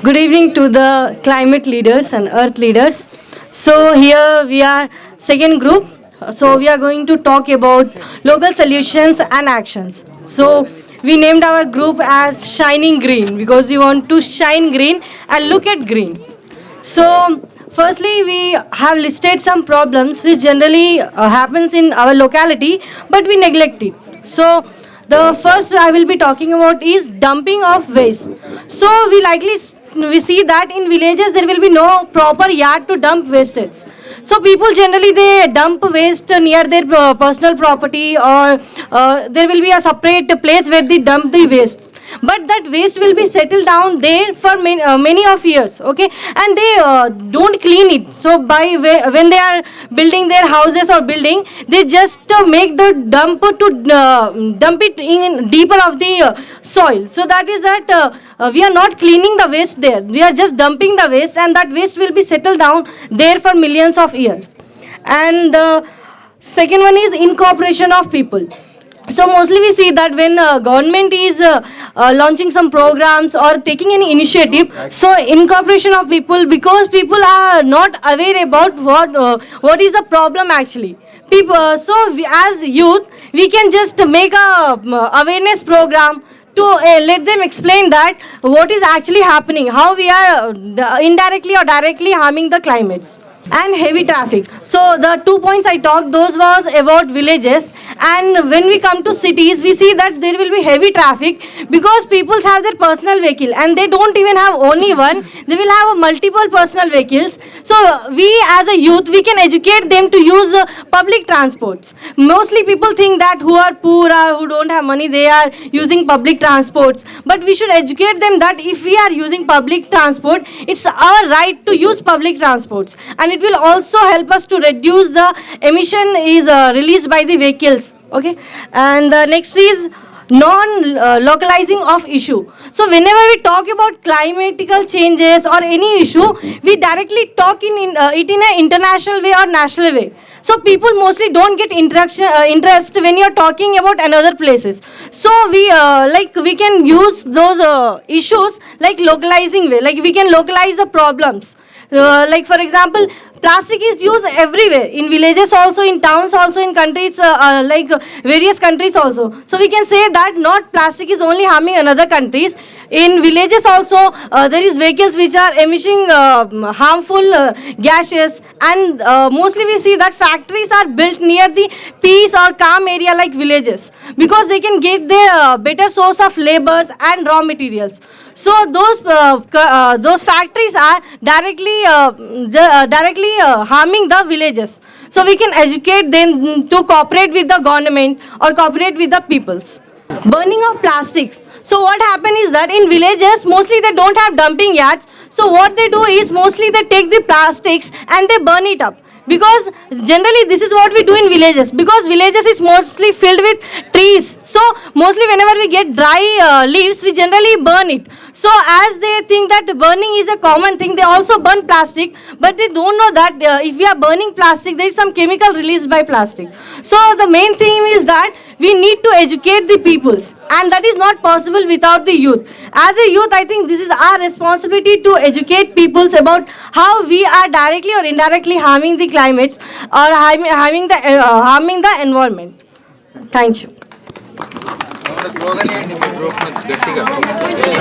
Good evening to the climate leaders and earth leaders. So here we are second group. So we are going to talk about local solutions and actions. So we named our group as Shining Green because we want to shine green and look at green. So firstly we have listed some problems which generally happens in our locality but we neglect it. So the first I will be talking about is dumping of waste. So we see that in villages there will be no proper yard to dump wastes. So people generally they dump waste near their personal property, or there will be a separate place where they dump the waste. But that waste will be settled down there for many of years, okay, and they don't clean it. So when they are building their houses or building, they just make the dump it in deeper of the soil. So that is that we are not cleaning the waste there, we are just dumping the waste, and that waste will be settled down there for millions of years. And the second one is incorporation of people. So mostly we see that when government is launching some programs or taking any initiative, so incorporation of people, because people are not aware about what is the problem actually. As youth, we can just make a awareness program to let them explain that what is actually happening, how we are indirectly or directly harming the climates. And heavy traffic. So the 2 points I talked, those was about villages. And when we come to cities, we see that there will be heavy traffic because people have their personal vehicle and they don't even have only one, they will have multiple personal vehicles. So we as a youth, we can educate them to use public transports. Mostly people think that who are poor or who don't have money, they are using public transports. But we should educate them that if we are using public transport, it's our right to use public transports. And it will also help us to reduce the emission is released by the vehicles, okay. And next is non-localizing of issue. So whenever we talk about climatical changes or any issue, we directly talk it in an international way or national way. So people mostly don't get interest when you're talking about another places. So we can use those issues like localizing way, like we can localize the problems. Like for example, plastic is used everywhere, in villages also, in towns also, in countries like various countries also. So we can say that not plastic is only harming another countries. In villages also there is vehicles which are emitting harmful gases, and mostly we see that factories are built near the peace or calm area like villages because they can get their better source of labors and raw materials. So those factories are directly harming the villages. So we can educate them to cooperate with the government or cooperate with the peoples. Burning of plastics. So what happens is that in villages, mostly they don't have dumping yards. So what they do is mostly they take the plastics and they burn it up. Because generally this is what we do in villages, because villages is mostly filled with trees. So mostly whenever we get dry leaves, we generally burn it. So as they think that burning is a common thing, they also burn plastic, but they don't know that if we are burning plastic, there is some chemical released by plastic. So the main thing is that we need to educate the peoples, and that is not possible without the youth. As a youth, I think this is our responsibility to educate peoples about how we are directly or indirectly harming the climates or harming the environment. Thank you.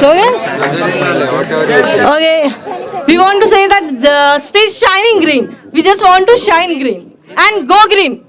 So okay, we want to say that the stage shining green. We just want to shine green and go green.